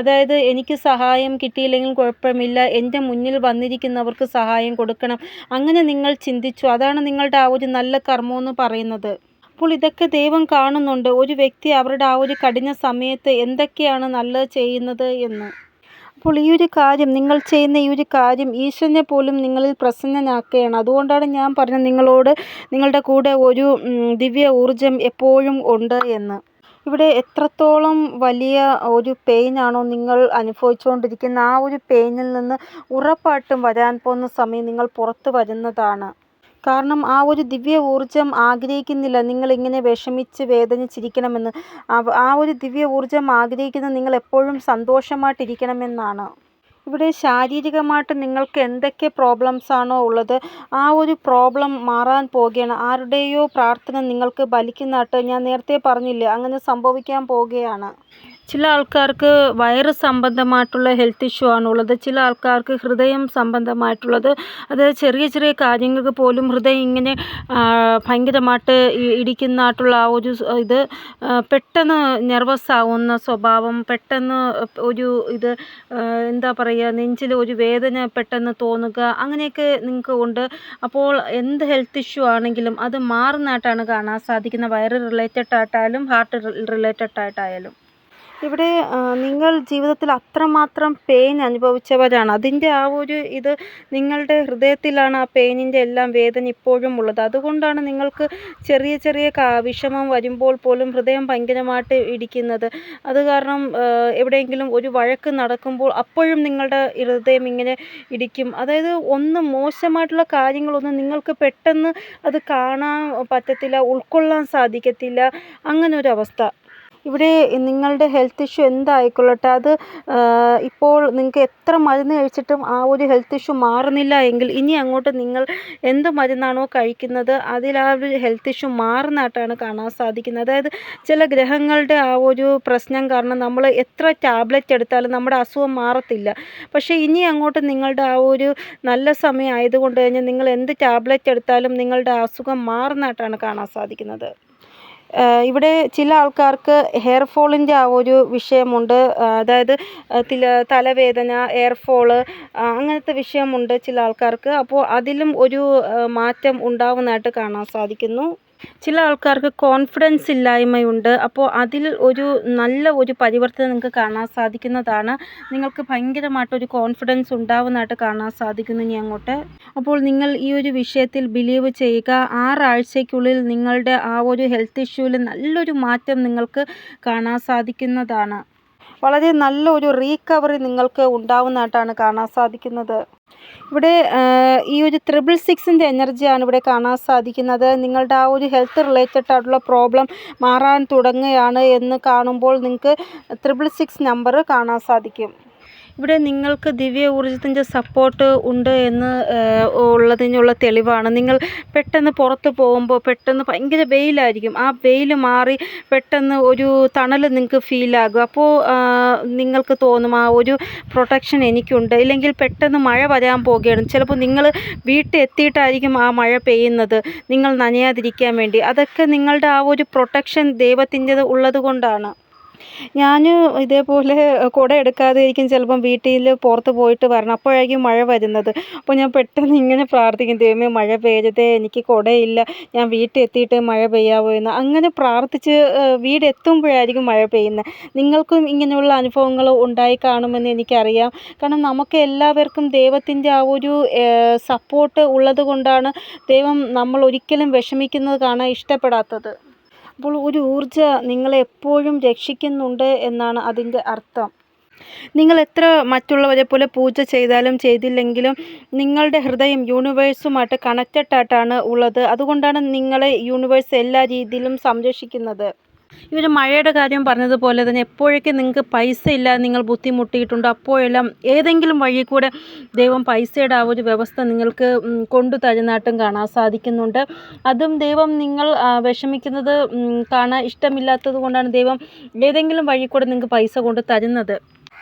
അതായത് എനിക്ക് സഹായം കിട്ടിയില്ലെങ്കിൽ കുഴപ്പമില്ല, എൻ്റെ മുന്നിൽ വന്നിരിക്കുന്നവർക്ക് സഹായം കൊടുക്കണം, അങ്ങനെ നിങ്ങൾ ചിന്തിച്ചു. അതാണ് നിങ്ങളുടെ ആ ഒരു നല്ല കർമ്മമെന്ന് പറയുന്നത്. അപ്പോൾ ഇതൊക്കെ ദൈവം കാണുന്നുണ്ട്, ഒരു വ്യക്തി അവരുടെ ആ ഒരു കഠിന സമയത്ത് എന്തൊക്കെയാണ് നല്ലത് ചെയ്യുന്നത് എന്ന്. അപ്പോൾ ഈ ഒരു കാര്യം, നിങ്ങൾ ചെയ്യുന്ന ഈ ഒരു കാര്യം ഈശ്വരനെ പോലും നിങ്ങളിൽ പ്രസന്നനാക്കുകയാണ്. അതുകൊണ്ടാണ് ഞാൻ പറഞ്ഞത് നിങ്ങളോട് നിങ്ങളുടെ കൂടെ ഒരു ദിവ്യ ഊർജം എപ്പോഴും ഉണ്ട് എന്ന്. ഇവിടെ എത്രത്തോളം വലിയ ഒരു പെയിനാണോ നിങ്ങൾ അനുഭവിച്ചുകൊണ്ടിരിക്കുന്ന ആ ഒരു പെയിനിൽ നിന്ന് ഉറപ്പായിട്ടും വരാൻ പോകുന്ന സമയം നിങ്ങൾ പുറത്ത് വരുന്നതാണ്. കാരണം ആ ഒരു ദിവ്യ ഊർജം ആഗ്രഹിക്കുന്നില്ല നിങ്ങളിങ്ങനെ വിഷമിച്ച് വേദനിച്ചിരിക്കണമെന്ന്. ആ ഒരു ദിവ്യ ഊർജം ആഗ്രഹിക്കുന്നത് നിങ്ങൾ എപ്പോഴും സന്തോഷമായിട്ടിരിക്കണമെന്നാണ്. ഇവിടെ ശാരീരികമായിട്ട് നിങ്ങൾക്ക് എന്തൊക്കെ പ്രോബ്ലംസ് ആണോ ഉള്ളത് ആ ഒരു പ്രോബ്ലം മാറാൻ പോവുകയാണ്. ആരുടെയോ പ്രാർത്ഥന നിങ്ങൾക്ക് ഫലിക്കുന്നതായിട്ട് ഞാൻ നേരത്തെ പറഞ്ഞില്ലേ, അങ്ങനെ സംഭവിക്കാൻ പോവുകയാണ്. ചില ആൾക്കാർക്ക് വയറ് സംബന്ധമായിട്ടുള്ള ഹെൽത്ത് ഇഷ്യൂ ആണുള്ളത്, ചില ആൾക്കാർക്ക് ഹൃദയം സംബന്ധമായിട്ടുള്ളത്. അതായത് ചെറിയ ചെറിയ കാര്യങ്ങൾക്ക് പോലും ഹൃദയം ഇങ്ങനെ ഭയങ്കരമായിട്ട് ഇടിക്കുന്നതായിട്ടുള്ള ആ ഒരു ഇത്, പെട്ടെന്ന് നെർവസ് ആവുന്ന സ്വഭാവം, പെട്ടെന്ന് ഒരു ഇത് എന്താ പറയുക, നെഞ്ചിൽ ഒരു വേദന പെട്ടെന്ന് തോന്നുക, അങ്ങനെയൊക്കെ നിങ്ങൾക്ക് ഉണ്ട്. അപ്പോൾ എന്ത് ഹെൽത്ത് ഇഷ്യൂ ആണെങ്കിലും അത് മാറുന്നതായിട്ടാണ് കാണാൻ സാധിക്കുന്നത്. വയറ് റിലേറ്റഡ് ആയിട്ടായാലും ഹാർട്ട് റിലേറ്റഡ് ആയിട്ടായാലും. ഇവിടെ നിങ്ങൾ ജീവിതത്തിൽ അത്രമാത്രം പെയിൻ അനുഭവിച്ചവരാണ്. അതിൻ്റെ ആ ഒരു ഇത് നിങ്ങളുടെ ഹൃദയത്തിലാണ് ആ പെയിനിൻ്റെ എല്ലാം വേദന ഇപ്പോഴും ഉള്ളത്. അതുകൊണ്ടാണ് നിങ്ങൾക്ക് ചെറിയ ചെറിയ വിഷമം വരുമ്പോൾ പോലും ഹൃദയം ഭയങ്കരമായിട്ട് ഇടിക്കുന്നത്. അത് കാരണം എവിടെയെങ്കിലും ഒരു വഴക്ക് നടക്കുമ്പോൾ അപ്പോഴും നിങ്ങളുടെ ഹൃദയം ഇങ്ങനെ ഇടിക്കും. അതായത് ഒന്നും മോശമായിട്ടുള്ള കാര്യങ്ങളൊന്നും നിങ്ങൾക്ക് പെട്ടെന്ന് അത് കാണാൻ പറ്റത്തില്ല, ഉൾക്കൊള്ളാൻ സാധിക്കത്തില്ല, അങ്ങനൊരവസ്ഥ. ഇവിടെ നിങ്ങളുടെ ഹെൽത്ത് ഇഷ്യൂ എന്തായിക്കൊള്ളട്ടെ, അത് ഇപ്പോൾ നിങ്ങൾക്ക് എത്ര മരുന്ന് കഴിച്ചിട്ടും ആ ഒരു ഹെൽത്ത് ഇഷ്യൂ മാറുന്നില്ല എങ്കിൽ ഇനി അങ്ങോട്ട് നിങ്ങൾ എന്ത് മരുന്നാണോ കഴിക്കുന്നത് അതിൽ ആ ഒരു ഹെൽത്ത് ഇഷ്യൂ മാറുന്നതായിട്ടാണ് കാണാൻ സാധിക്കുന്നത്. അതായത് ചില ഗ്രഹങ്ങളുടെ ആ ഒരു പ്രശ്നം കാരണം നമ്മൾ എത്ര ടാബ്ലറ്റ് എടുത്താലും നമ്മുടെ അസുഖം മാറത്തില്ല. പക്ഷേ ഇനി അങ്ങോട്ട് നിങ്ങളുടെ ആ ഒരു നല്ല സമയം ആയതുകൊണ്ട് തന്നെ നിങ്ങൾ എന്ത് ടാബ്ലറ്റ് എടുത്താലും നിങ്ങളുടെ അസുഖം മാറുന്നതായിട്ടാണ് കാണാൻ സാധിക്കുന്നത്. ഇവിടെ ചില ആൾക്കാർക്ക് ഹെയർ ഫോളിൻ്റെ ആ ഒരു വിഷയമുണ്ട്. അതായത് തലവേദന, ഹെയർ ഫോള്, അങ്ങനത്തെ വിഷയമുണ്ട് ചില ആൾക്കാർക്ക്. അപ്പോൾ അതിലും ഒരു മാറ്റം ഉണ്ടാവുന്നതായിട്ട് കാണാൻ സാധിക്കുന്നു. ചില ആൾക്കാർക്ക് കോൺഫിഡൻസ് ഇല്ലായ്മയുണ്ട്. അപ്പോൾ അതിൽ ഒരു നല്ല ഒരു പരിവർത്തനം നിങ്ങൾക്ക് കാണാൻ സാധിക്കുന്നതാണ്. നിങ്ങൾക്ക് ഭയങ്കരമായിട്ടൊരു കോൺഫിഡൻസ് ഉണ്ടാവുന്നതായിട്ട് കാണാൻ സാധിക്കുന്നു ഇനി അങ്ങോട്ട്. അപ്പോൾ നിങ്ങൾ ഈ ഒരു വിഷയത്തിൽ ബിലീവ് ചെയ്യുക. 6 ആഴ്ചയ്ക്കുള്ളിൽ നിങ്ങളുടെ ആ ഒരു ഹെൽത്ത് ഇഷ്യൂവിൽ നല്ലൊരു മാറ്റം നിങ്ങൾക്ക് കാണാൻ സാധിക്കുന്നതാണ്. വളരെ നല്ലൊരു റീകവറി നിങ്ങൾക്ക് ഉണ്ടാവുന്നതായിട്ടാണ് കാണാൻ സാധിക്കുന്നത്. ഇവിടെ ഈ ഒരു 666 എനർജിയാണ് ഇവിടെ കാണാൻ സാധിക്കുന്നത്. നിങ്ങളുടെ ആ ഒരു ഹെൽത്ത് റിലേറ്റഡ് ആയിട്ടുള്ള പ്രോബ്ലം മാറാൻ തുടങ്ങുകയാണ് എന്ന് കാണുമ്പോൾ നിങ്ങൾക്ക് 666 നമ്പർ കാണാൻ സാധിക്കും. ഇവിടെ നിങ്ങൾക്ക് ദിവ്യ ഊർജ്ജത്തിൻ്റെ സപ്പോർട്ട് ഉണ്ട് എന്ന് ഉള്ളതിനുള്ള തെളിവാണ്. നിങ്ങൾ പെട്ടെന്ന് പുറത്ത് പോകുമ്പോൾ പെട്ടെന്ന് ഭയങ്കര വെയിലായിരിക്കും, ആ വെയിൽ മാറി പെട്ടെന്ന് ഒരു തണൽ നിങ്ങൾക്ക് ഫീലാകും. അപ്പോൾ നിങ്ങൾക്ക് തോന്നും ആ ഒരു പ്രൊട്ടക്ഷൻ എനിക്കുണ്ട്. ഇല്ലെങ്കിൽ പെട്ടെന്ന് മഴ വരാൻ പോവുകയാണ്, ചിലപ്പോൾ നിങ്ങൾ വീട്ടിൽ എത്തിയിട്ടായിരിക്കും ആ മഴ പെയ്യുന്നത് നിങ്ങൾ നനയാതിരിക്കാൻ വേണ്ടി. അതൊക്കെ നിങ്ങളുടെ ആ ഒരു പ്രൊട്ടക്ഷൻ ദൈവത്തിൻ്റെത് ഉള്ളത് കൊണ്ടാണ്. ഞാൻ ഇതേപോലെ കുട എടുക്കാതെ ഇരിക്കും, ചിലപ്പം വീട്ടിൽ പുറത്ത് പോയിട്ട് വരണം, അപ്പോഴായിരിക്കും മഴ വരുന്നത്. അപ്പോൾ ഞാൻ പെട്ടെന്ന് ഇങ്ങനെ പ്രാർത്ഥിക്കും, ദൈവമേ മഴ പെയ്യരുതേ, എനിക്ക് കുടയില്ല, ഞാൻ വീട്ടിൽ എത്തിയിട്ട് മഴ പെയ്യാവോ എന്ന്. അങ്ങനെ പ്രാർത്ഥിച്ച് വീടെത്തുമ്പോഴായിരിക്കും മഴ പെയ്യുന്നത്. നിങ്ങൾക്കും ഇങ്ങനെയുള്ള അനുഭവങ്ങൾ ഉണ്ടായി കാണുമെന്ന് എനിക്കറിയാം. കാരണം നമുക്ക് എല്ലാവർക്കും ദൈവത്തിൻ്റെ ആ ഒരു സപ്പോർട്ട് ഉള്ളത് കൊണ്ടാണ് ദൈവം നമ്മൾ ഒരിക്കലും വിഷമിക്കുന്നത് കാണാൻ ഇഷ്ടപ്പെടാത്തത്. അപ്പോൾ ഒരു ഊർജ്ജ നിങ്ങളെ എപ്പോഴും രക്ഷിക്കുന്നുണ്ട് എന്നാണ് അതിൻ്റെ അർത്ഥം. നിങ്ങൾ എത്ര മറ്റുള്ളവരെ പോലെ പൂജ ചെയ്താലും ചെയ്തില്ലെങ്കിലും നിങ്ങളുടെ ഹൃദയം യൂണിവേഴ്സുമായിട്ട് കണക്റ്റഡ് ആയിട്ടാണ് ഉള്ളത്. അതുകൊണ്ടാണ് നിങ്ങളെ യൂണിവേഴ്സ് എല്ലാ രീതിയിലും സംരക്ഷിക്കുന്നത്. ഇവർ മഴയുടെ കാര്യം പറഞ്ഞതുപോലെ തന്നെ എപ്പോഴൊക്കെ നിങ്ങൾക്ക് പൈസ ഇല്ലാതെ നിങ്ങൾ ബുദ്ധിമുട്ടിയിട്ടുണ്ടോ അപ്പോഴെല്ലാം ഏതെങ്കിലും വഴി കൂടെ ദൈവം പൈസയുടെ ആ ഒരു വ്യവസ്ഥ നിങ്ങൾക്ക് കൊണ്ടു തരുന്നതായിട്ടും കാണാൻ സാധിക്കുന്നുണ്ട്. അതും ദൈവം നിങ്ങൾ വിഷമിക്കുന്നത് കാണാൻ ഇഷ്ടമില്ലാത്തത് കൊണ്ടാണ് ദൈവം ഏതെങ്കിലും വഴി കൂടെ നിങ്ങൾക്ക് പൈസ കൊണ്ട് തരുന്നത്.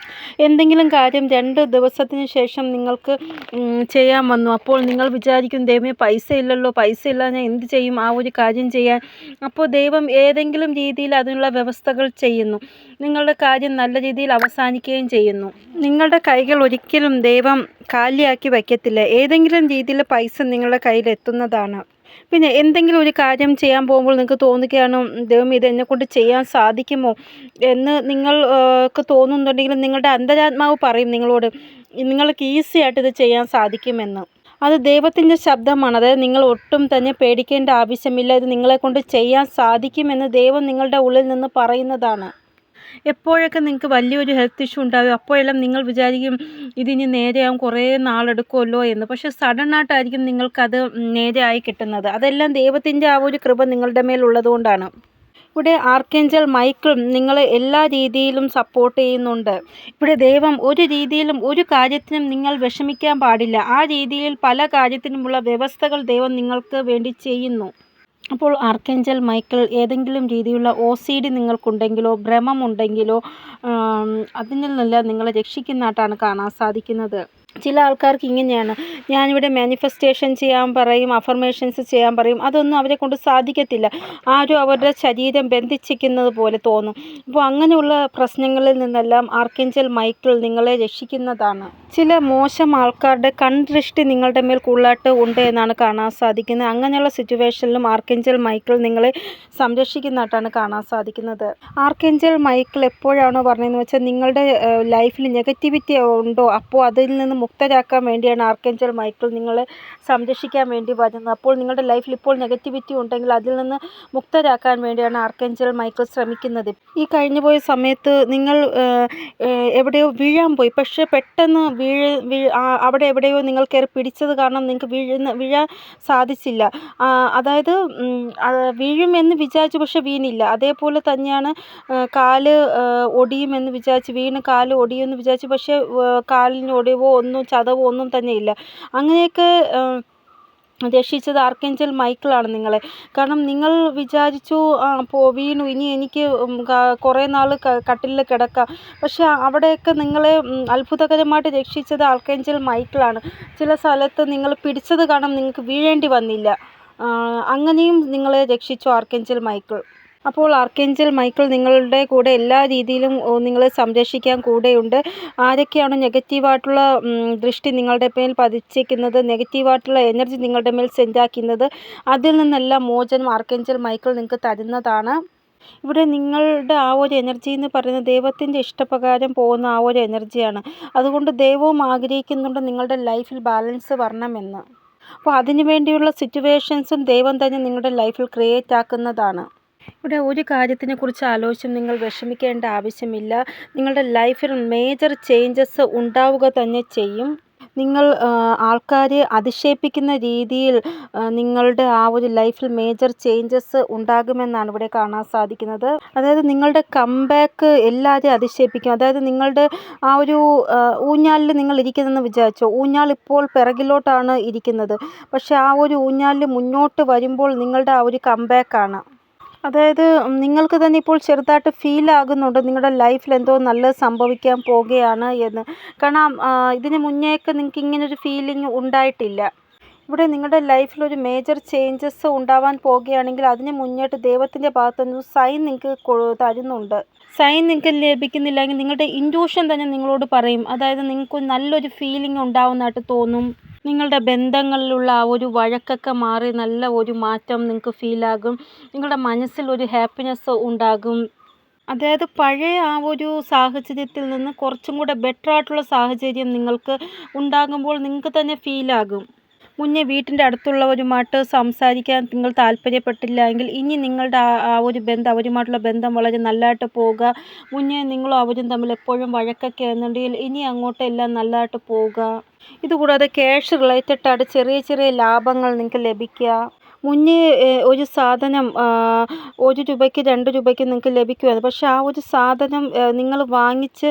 എന്തെങ്കിലും കാര്യം 2 ദിവസത്തിന് ശേഷം നിങ്ങൾക്ക് ചെയ്യാൻ വന്നു. അപ്പോൾ നിങ്ങൾ വിചാരിക്കും ദൈവമേ പൈസ ഇല്ലല്ലോ, പൈസ ഇല്ലാതെ ഞാൻ എന്ത് ചെയ്യും ആ ഒരു കാര്യം ചെയ്യാൻ. അപ്പോൾ ദൈവം ഏതെങ്കിലും രീതിയിൽ അതിനുള്ള വ്യവസ്ഥകൾ ചെയ്യുന്നു. നിങ്ങളുടെ കാര്യം നല്ല രീതിയിൽ അവസാനിക്കുകയും ചെയ്യുന്നു. നിങ്ങളുടെ കൈകൾ ഒരിക്കലും ദൈവം കാലിയാക്കി വയ്ക്കത്തില്ല. ഏതെങ്കിലും രീതിയിൽ പൈസ നിങ്ങളുടെ കയ്യിൽ എത്തുന്നതാണ്. പിന്നെ എന്തെങ്കിലും ഒരു കാര്യം ചെയ്യാൻ പോകുമ്പോൾ നിങ്ങൾക്ക് തോന്നുകയാണ് ദൈവം ഇത് എന്നെക്കൊണ്ട് ചെയ്യാൻ സാധിക്കുമോ എന്ന് നിങ്ങൾക്ക് തോന്നുന്നുണ്ടെങ്കിൽ നിങ്ങളുടെ അന്തരാത്മാവ് പറയും നിങ്ങളോട് നിങ്ങൾക്ക് ഈസി ആയിട്ട് ഇത് ചെയ്യാൻ സാധിക്കുമെന്ന്. അത് ദൈവത്തിൻ്റെ ശബ്ദമാണ്. അതായത് നിങ്ങൾ ഒട്ടും തന്നെ പേടിക്കേണ്ട ആവശ്യമില്ല. ഇത് നിങ്ങളെക്കൊണ്ട് ചെയ്യാൻ സാധിക്കുമെന്ന് ദൈവം നിങ്ങളുടെ ഉള്ളിൽ നിന്ന് പറയുന്നതാണ്. എപ്പോഴൊക്കെ നിങ്ങൾക്ക് വലിയൊരു ഹെൽത്ത് ഇഷ്യൂ ഉണ്ടാകും അപ്പോഴെല്ലാം നിങ്ങൾ വിചാരിക്കും ഇതിനി നേരെയാവും കുറേ നാളെടുക്കുമല്ലോ എന്ന്. പക്ഷേ സഡനായിട്ടായിരിക്കും നിങ്ങൾക്കത് നേരെയായി കിട്ടുന്നത്. അതെല്ലാം ദൈവത്തിൻ്റെ ആ ഒരു കൃപ നിങ്ങളുടെ മേലുള്ളത് കൊണ്ടാണ്. ഇവിടെ ആർക്കേഞ്ചൽ മൈക്കിൾ നിങ്ങളെ എല്ലാ രീതിയിലും സപ്പോർട്ട് ചെയ്യുന്നുണ്ട്. ഇവിടെ ദൈവം ഒരു രീതിയിലും ഒരു കാര്യത്തിനും നിങ്ങൾ വിഷമിക്കാൻ പാടില്ല. ആ രീതിയിൽ പല കാര്യത്തിനുമുള്ള വ്യവസ്ഥകൾ ദൈവം നിങ്ങൾക്ക് വേണ്ടി ചെയ്യുന്നു. അപ്പോൾ ആർക്കേഞ്ചൽ മൈക്കിൾ ഏതെങ്കിലും രീതിയിലുള്ള OCD നിങ്ങൾക്കുണ്ടെങ്കിലോ ഭ്രമമുണ്ടെങ്കിലോ അതിൽ നിന്നെല്ലാം നിങ്ങളെ രക്ഷിക്കുന്നതായിട്ടാണ് കാണാൻ സാധിക്കുന്നത്. ചില ആൾക്കാർക്ക് ഇങ്ങനെയാണ്, ഞാനിവിടെ മാനിഫെസ്റ്റേഷൻ ചെയ്യാൻ പറയും, അഫർമേഷൻസ് ചെയ്യാൻ പറയും, അതൊന്നും അവരെ കൊണ്ട് സാധിക്കത്തില്ല. ആരും അവരുടെ ശരീരം ബന്ധിച്ചിരിക്കുന്നത് പോലെ തോന്നും. അപ്പോൾ അങ്ങനെയുള്ള പ്രശ്നങ്ങളിൽ നിന്നെല്ലാം ആർക്കേഞ്ചൽ മൈക്കിൾ നിങ്ങളെ രക്ഷിക്കുന്നതാണ്. ചില മോശം ആൾക്കാരുടെ കൺദൃഷ്ടി നിങ്ങളുടെ മേൽ കൂടുതലായിട്ട് ഉണ്ട് എന്നാണ് കാണാൻ സാധിക്കുന്നത്. അങ്ങനെയുള്ള സിറ്റുവേഷനിലും ആർക്കേഞ്ചൽ മൈക്കിൾ നിങ്ങളെ സംരക്ഷിക്കുന്നതായിട്ടാണ് കാണാൻ സാധിക്കുന്നത്. ആർക്കേഞ്ചൽ മൈക്കിൾ എപ്പോഴാണോ പറഞ്ഞതെന്ന് വെച്ചാൽ നിങ്ങളുടെ ലൈഫിൽ നെഗറ്റിവിറ്റി ഉണ്ടോ അപ്പോൾ അതിൽ നിന്ന് മുക്തരാക്കാൻ വേണ്ടിയാണ് ആർക്കേഞ്ചൽ മൈക്കിൾ നിങ്ങളെ സംരക്ഷിക്കാൻ വേണ്ടി വരുന്നത്. അപ്പോൾ നിങ്ങളുടെ ലൈഫിൽ ഇപ്പോൾ നെഗറ്റിവിറ്റി ഉണ്ടെങ്കിൽ അതിൽ നിന്ന് മുക്തരാക്കാൻ വേണ്ടിയാണ് ആർക്കേഞ്ചൽ മൈക്കിൾ ശ്രമിക്കുന്നത്. ഈ കഴിഞ്ഞു പോയ സമയത്ത് നിങ്ങൾ എവിടെയോ വീഴാൻ പോയി, പക്ഷേ പെട്ടെന്ന് അവിടെ എവിടെയോ നിങ്ങൾ കയറി പിടിച്ചത് കാരണം നിങ്ങൾക്ക് വീഴാൻ സാധിച്ചില്ല. അതായത് വീഴുമെന്ന് വിചാരിച്ചു പക്ഷെ വീണില്ല. അതേപോലെ തന്നെയാണ് കാല് ഒടിയുമെന്ന് വിചാരിച്ച് വീണ് കാല് ഒടിയുമെന്ന് വിചാരിച്ചു പക്ഷേ കാലിന് ഒടിവോ ഒന്നും ചതവോ ഒന്നും തന്നെ ഇല്ല. അങ്ങനെയൊക്കെ രക്ഷിച്ചത് ആർക്കേഞ്ചൽ മൈക്കിളാണ് നിങ്ങളെ. കാരണം നിങ്ങൾ വിചാരിച്ചു വീണു ഇനി എനിക്ക് കുറേ നാൾ കട്ടിലിൽ കിടക്കാം, പക്ഷേ അവിടെയൊക്കെ നിങ്ങളെ അത്ഭുതകരമായിട്ട് രക്ഷിച്ചത് ആർക്കേഞ്ചൽ മൈക്കിളാണ്. ചില സ്ഥലത്ത് നിങ്ങൾ പിടിച്ചത് കാരണം നിങ്ങൾക്ക് വീഴേണ്ടി വന്നില്ല. അങ്ങനെയും നിങ്ങളെ രക്ഷിച്ചു ആർക്കേഞ്ചൽ മൈക്കിൾ. അപ്പോൾ ആർക്കേഞ്ചൽ മൈക്കിൾ നിങ്ങളുടെ കൂടെ എല്ലാ രീതിയിലും നിങ്ങളെ സംരക്ഷിക്കാൻ കൂടെയുണ്ട്. ആരൊക്കെയാണ് നെഗറ്റീവായിട്ടുള്ള ദൃഷ്ടി നിങ്ങളുടെ മേൽ പതിച്ചിരിക്കുന്നത്, നെഗറ്റീവായിട്ടുള്ള എനർജി നിങ്ങളുടെ മേൽ സെൻഡാക്കുന്നത്, അതിൽ നിന്നെല്ലാം മോചനം ആർക്കേഞ്ചൽ മൈക്കിൾ നിങ്ങൾക്ക് തരുന്നതാണ്. ഇവിടെ നിങ്ങളുടെ ആ ഒരു എനർജി എന്ന് പറയുന്നത് ദൈവത്തിൻ്റെ ഇഷ്ടപ്രകാരം പോകുന്ന ആ ഒരു എനർജിയാണ്. അതുകൊണ്ട് ദൈവവും ആഗ്രഹിക്കുന്നുണ്ട് നിങ്ങളുടെ ലൈഫിൽ ബാലൻസ് വരണമെന്ന്. അപ്പോൾ അതിനു വേണ്ടിയുള്ള സിറ്റുവേഷൻസും ദൈവം തന്നെ നിങ്ങളുടെ ലൈഫിൽ ക്രിയേറ്റ് ആക്കുന്നതാണ്. ഇവിടെ ഒരു കാര്യത്തിനെക്കുറിച്ച് ആലോചിച്ചും നിങ്ങൾ വിഷമിക്കേണ്ട ആവശ്യമില്ല. നിങ്ങളുടെ ലൈഫിൽ മേജർ ചേഞ്ചസ് ഉണ്ടാവുക തന്നെ ചെയ്യും. നിങ്ങൾ ആൾക്കാരെ അതിശയിപ്പിക്കുന്ന രീതിയിൽ നിങ്ങളുടെ ആ ഒരു ലൈഫിൽ മേജർ ചേഞ്ചസ് ഉണ്ടാകുമെന്നാണ് ഇവിടെ കാണാൻ സാധിക്കുന്നത്. അതായത് നിങ്ങളുടെ കംബാക്ക് എല്ലാവരെയും അതിശയിപ്പിക്കും. അതായത് നിങ്ങളുടെ ആ ഒരു ഊഞ്ഞാലിൽ നിങ്ങൾ ഇരിക്കുന്നതെന്ന് വിചാരിച്ചോ, ഊഞ്ഞാൽ ഇപ്പോൾ പിറകിലോട്ടാണ് ഇരിക്കുന്നത്, പക്ഷേ ആ ഒരു ഊഞ്ഞാലിൽ മുന്നോട്ട് വരുമ്പോൾ നിങ്ങളുടെ ആ ഒരു കംബാക്കാണ്. അതായത് നിങ്ങൾക്ക് തന്നെ ഇപ്പോൾ ചെറുതായിട്ട് ഫീൽ ആകുന്നുണ്ട് നിങ്ങളുടെ ലൈഫിൽ എന്തോ നല്ലത് സംഭവിക്കാൻ പോകുകയാണ് എന്ന്. കാരണം ഇതിന് മുന്നേയൊക്കെ നിങ്ങൾക്ക് ഇങ്ങനൊരു ഫീലിംഗ് ഉണ്ടായിട്ടില്ല. ഇവിടെ നിങ്ങളുടെ ലൈഫിൽ ഒരു മേജർ ചേഞ്ചസ് ഉണ്ടാവാൻ പോകുകയാണെങ്കിൽ അതിന് മുന്നേട്ട് ദൈവത്തിൻ്റെ ഭാഗത്തുനിന്ന് സൈൻ നിങ്ങൾക്ക് തരുന്നുണ്ട്. സൈൻ നിങ്ങൾക്ക് ലഭിക്കുന്നില്ലെങ്കിൽ നിങ്ങളുടെ ഇൻറ്റ്യൂഷൻ തന്നെ നിങ്ങളോട് പറയും. അതായത് നിങ്ങൾക്ക് നല്ലൊരു ഫീലിംഗ് ഉണ്ടാവുന്നതായിട്ട് തോന്നും. നിങ്ങളുടെ ബന്ധങ്ങളിലുള്ള ആ ഒരു വഴക്കൊക്കെ മാറി നല്ല ഒരു മാറ്റം നിങ്ങൾക്ക് ഫീലാകും. നിങ്ങളുടെ മനസ്സിൽ ഒരു ഹാപ്പിനെസ് ഉണ്ടാകും. അതായത് പഴയ ആ ഒരു സാഹചര്യത്തിൽ നിന്ന് കുറച്ചും കൂടെ ബെറ്റർ ആയിട്ടുള്ള സാഹചര്യം നിങ്ങൾക്ക് ഉണ്ടാകുമ്പോൾ നിങ്ങൾക്ക് തന്നെ ഫീലാകും. മുന്നേ വീട്ടിൻ്റെ അടുത്തുള്ളവരുമായിട്ട് സംസാരിക്കാൻ നിങ്ങൾ താല്പര്യപ്പെട്ടില്ല എങ്കിൽ ഇനി നിങ്ങളുടെ ആ ഒരു ബന്ധം, അവരുമായിട്ടുള്ള ബന്ധം വളരെ നല്ലതായിട്ട് പോവുക. മുന്നേ നിങ്ങളും അവരും തമ്മിൽ എപ്പോഴും വഴക്കൊക്കെ ആയിരുന്നുണ്ടെങ്കിൽ ഇനി അങ്ങോട്ട് എല്ലാം നല്ലതായിട്ട് പോവുക. ഇതുകൂടാതെ ക്യാഷ് റിലേറ്റഡ് ആയിട്ട് ചെറിയ ചെറിയ ലാഭങ്ങൾ നിങ്ങൾക്ക് ലഭിക്കുക. മുന്നേ ഒരു സാധനം ₹1 ₹2 നിങ്ങൾക്ക് ലഭിക്കുമായിരുന്നു. പക്ഷേ ആ ഒരു സാധനം നിങ്ങൾ വാങ്ങിച്ച്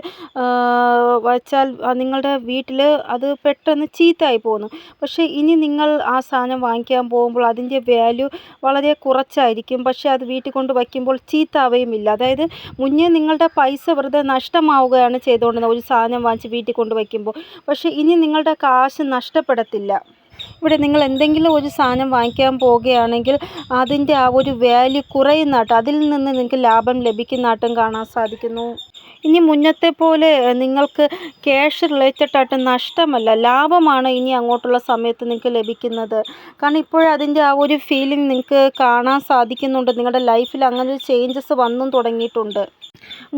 വച്ചാൽ നിങ്ങളുടെ വീട്ടിൽ അത് പെട്ടെന്ന് ചീത്തയായി പോകുന്നു. പക്ഷേ ഇനി നിങ്ങൾ ആ സാധനം വാങ്ങിക്കാൻ പോകുമ്പോൾ അതിൻ്റെ വാല്യൂ വളരെ കുറച്ചായിരിക്കും. പക്ഷേ അത് വീട്ടിൽ കൊണ്ട് വയ്ക്കുമ്പോൾ ചീത്തയാവുകയുമില്ല. അതായത് മുന്നേ നിങ്ങളുടെ പൈസ വെറുതെ നഷ്ടമാവുകയാണ് ചെയ്തുകൊണ്ടിരുന്നത് ഒരു സാധനം വാങ്ങിച്ച് വീട്ടിൽ കൊണ്ട് വയ്ക്കുമ്പോൾ. പക്ഷേ ഇനി നിങ്ങളുടെ കാശ് നഷ്ടപ്പെടത്തില്ല. ഇവിടെ നിങ്ങൾ എന്തെങ്കിലും ഒരു സാധനം വാങ്ങിക്കാൻ പോവുകയാണെങ്കിൽ അതിൻ്റെ ആ ഒരു വാല്യൂ കുറയുന്നതായിട്ട്, അതിൽ നിന്ന് നിങ്ങൾക്ക് ലാഭം ലഭിക്കുന്നതായിട്ടും കാണാൻ സാധിക്കുന്നു. ഇനി മുന്നത്തെ പോലെ നിങ്ങൾക്ക് ക്യാഷ് റിലേറ്റഡ് ആയിട്ട് നഷ്ടമല്ല, ലാഭമാണ് ഇനി അങ്ങോട്ടുള്ള സമയത്ത് നിങ്ങൾക്ക് ലഭിക്കുന്നത്. കാരണം ഇപ്പോഴതിൻ്റെ ആ ഒരു ഫീലിംഗ് നിങ്ങൾക്ക് കാണാൻ സാധിക്കുന്നുണ്ട്. നിങ്ങളുടെ ലൈഫിൽ അങ്ങനെ ഒരു ചേഞ്ചസ് വന്നും തുടങ്ങിയിട്ടുണ്ട്.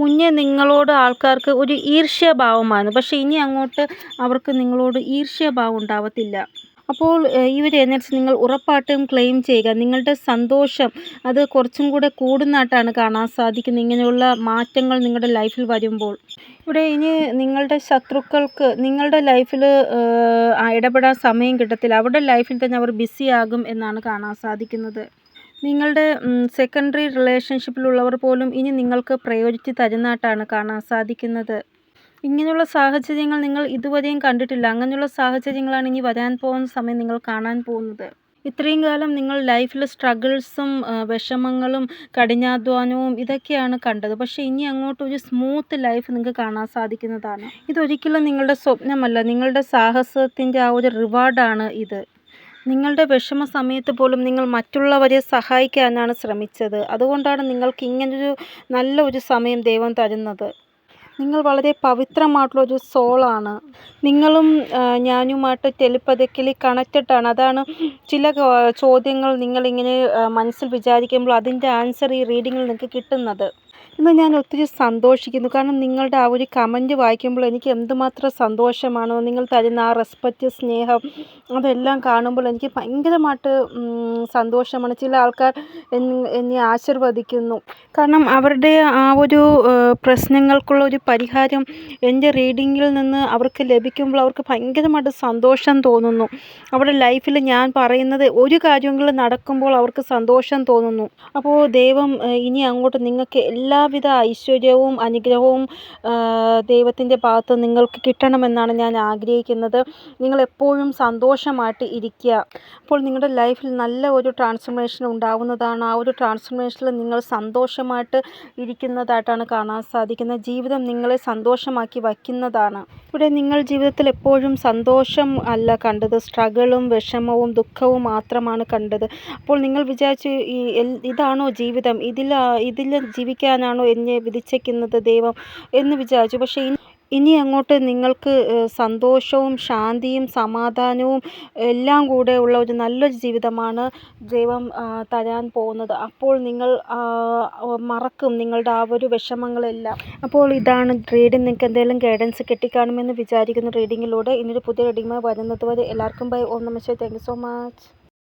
മുന്നേ നിങ്ങളോട് ആൾക്കാർക്ക് ഒരു ഈർഷ്യാഭാവമായിരുന്നു. പക്ഷേ ഇനി അങ്ങോട്ട് അവർക്ക് നിങ്ങളോട് ഈർഷ്യാഭാവം ഉണ്ടാവത്തില്ല. അപ്പോൾ ഈ ഒരു എനർജി നിങ്ങൾ ഉറപ്പായിട്ടും ക്ലെയിം ചെയ്യുക. നിങ്ങളുടെ സന്തോഷം അത് കുറച്ചും കൂടെ കൂടുന്നതായിട്ടാണ് കാണാൻ സാധിക്കുന്നത് ഇങ്ങനെയുള്ള മാറ്റങ്ങൾ നിങ്ങളുടെ ലൈഫിൽ വരുമ്പോൾ. ഇവിടെ ഇനി നിങ്ങളുടെ ശത്രുക്കൾക്ക് നിങ്ങളുടെ ലൈഫിൽ ഇടപെടാൻ സമയം കിട്ടത്തില്ല. അവരുടെ ലൈഫിൽ തന്നെ അവർ ബിസി ആകും എന്നാണ് കാണാൻ സാധിക്കുന്നത്. നിങ്ങളുടെ സെക്കൻഡറി റിലേഷൻഷിപ്പിലുള്ളവർ പോലും ഇനി നിങ്ങൾക്ക് പ്രയോറിറ്റി തരുന്നതായിട്ടാണ് കാണാൻ സാധിക്കുന്നത്. ഇങ്ങനെയുള്ള സാഹചര്യങ്ങൾ നിങ്ങൾ ഇതുവരെയും കണ്ടിട്ടില്ല. അങ്ങനെയുള്ള സാഹചര്യങ്ങളാണ് ഇനി വരാൻ പോകുന്ന സമയം നിങ്ങൾ കാണാൻ പോകുന്നത്. ഇത്രയും കാലം നിങ്ങൾ ലൈഫിൽ സ്ട്രഗിൾസും വിഷമങ്ങളും കഠിനാധ്വാനവും ഇതൊക്കെയാണ് കണ്ടത്. പക്ഷേ ഇനി അങ്ങോട്ട് ഒരു സ്മൂത്ത് ലൈഫ് നിങ്ങൾക്ക് കാണാൻ സാധിക്കുന്നതാണ്. ഇതൊരിക്കലും നിങ്ങളുടെ സ്വപ്നമല്ല, നിങ്ങളുടെ സാഹസത്തിൻ്റെ ആ ഒരു റിവാർഡാണ് ഇത്. നിങ്ങളുടെ വിഷമ സമയത്ത് പോലും നിങ്ങൾ മറ്റുള്ളവരെ സഹായിക്കാനാണ് ശ്രമിച്ചത്. അതുകൊണ്ടാണ് നിങ്ങൾക്ക് ഇങ്ങനൊരു നല്ല ഒരു സമയം ദൈവം തരുന്നത്. നിങ്ങൾ വളരെ പവിത്രമായിട്ടുള്ളൊരു സോളാണ്. നിങ്ങളും ഞാനുമായിട്ട് ടെലിപ്പതിക്കലി കണക്റ്റഡ് ആണ്. അതാണ് ചില ചോദ്യങ്ങൾ നിങ്ങളിങ്ങനെ മനസ്സിൽ വിചാരിക്കുമ്പോൾ അതിൻ്റെ ആൻസർ ഈ റീഡിങ്ങിൽ നിങ്ങൾക്ക് കിട്ടുന്നത്. ഇന്ന് ഞാൻ ഒത്തിരി സന്തോഷിക്കുന്നു. കാരണം നിങ്ങളുടെ ആ ഒരു കമൻറ്റ് വായിക്കുമ്പോൾ എനിക്ക് എന്തുമാത്രം സന്തോഷമാണോ, നിങ്ങൾ തരുന്ന ആ റെസ്പെക്റ്റ്, സ്നേഹം അതെല്ലാം കാണുമ്പോൾ എനിക്ക് ഭയങ്കരമായിട്ട് സന്തോഷമാണ്. ചില ആൾക്കാർ എന്നെ ആശീർവദിക്കുന്നു. കാരണം അവരുടെ ആ ഒരു പ്രശ്നങ്ങൾക്കുള്ള ഒരു പരിഹാരം എൻ്റെ റീഡിങ്ങിൽ നിന്ന് അവർക്ക് ലഭിക്കുമ്പോൾ അവർക്ക് ഭയങ്കരമായിട്ട് സന്തോഷം തോന്നുന്നു. അവരുടെ ലൈഫിൽ ഞാൻ പറയുന്നത് ഒരു കാര്യങ്ങളും നടക്കുമ്പോൾ അവർക്ക് സന്തോഷം തോന്നുന്നു. അപ്പോൾ ദൈവം ഇനി അങ്ങോട്ട് നിങ്ങൾക്ക് എല്ലാവിധ ഐശ്വര്യവും അനുഗ്രഹവും ദൈവത്തിൻ്റെ ഭാഗത്ത് നിങ്ങൾക്ക് കിട്ടണമെന്നാണ് ഞാൻ ആഗ്രഹിക്കുന്നത്. നിങ്ങളെപ്പോഴും സന്തോഷമായിട്ട് ഇരിക്കുക. അപ്പോൾ നിങ്ങളുടെ ലൈഫിൽ നല്ല ഒരു ട്രാൻസ്ഫർമേഷൻ ഉണ്ടാവുന്നതാണ്. ആ ഒരു ട്രാൻസ്ഫർമേഷനിൽ നിങ്ങൾ സന്തോഷമായിട്ട് ഇരിക്കുന്നതായിട്ടാണ് കാണാൻ സാധിക്കുന്നത്. ജീവിതം നിങ്ങളെ സന്തോഷമാക്കി വയ്ക്കുന്നതാണ്. ഇവിടെ നിങ്ങൾ ജീവിതത്തിൽ എപ്പോഴും സന്തോഷം അല്ല കണ്ടത്, സ്ട്രഗിളും വിഷമവും ദുഃഖവും മാത്രമാണ് കണ്ടത്. അപ്പോൾ നിങ്ങൾ വിചാരിച്ചു ഇതാണോ ജീവിതം, ഇതിൽ ജീവിക്കാനാണോ എന്നെ വിധിച്ചേക്കുന്നത് ദൈവം എന്ന് വിചാരിച്ചു. പക്ഷേ ഇനി അങ്ങോട്ട് നിങ്ങൾക്ക് സന്തോഷവും ശാന്തിയും സമാധാനവും എല്ലാം കൂടെ ഉള്ള ഒരു നല്ലൊരു ജീവിതമാണ് ദൈവം തരാൻ പോകുന്നത്. അപ്പോൾ നിങ്ങൾ മറക്കും നിങ്ങളുടെ ആ ഒരു വിഷമങ്ങളെല്ലാം. അപ്പോൾ ഇതാണ് റീഡിങ്. നിങ്ങൾക്ക് എന്തെങ്കിലും ഗൈഡൻസ് കിട്ടിക്കാണുമെന്ന് വിചാരിക്കുന്ന റീഡിങ്ങിലൂടെ. ഇനിയൊരു പുതിയ റീഡിങ്ങുമായി വരുന്നത് വരെ എല്ലാവർക്കും ബൈ. ഓം നമഃ ശിവായ. Thank you so much.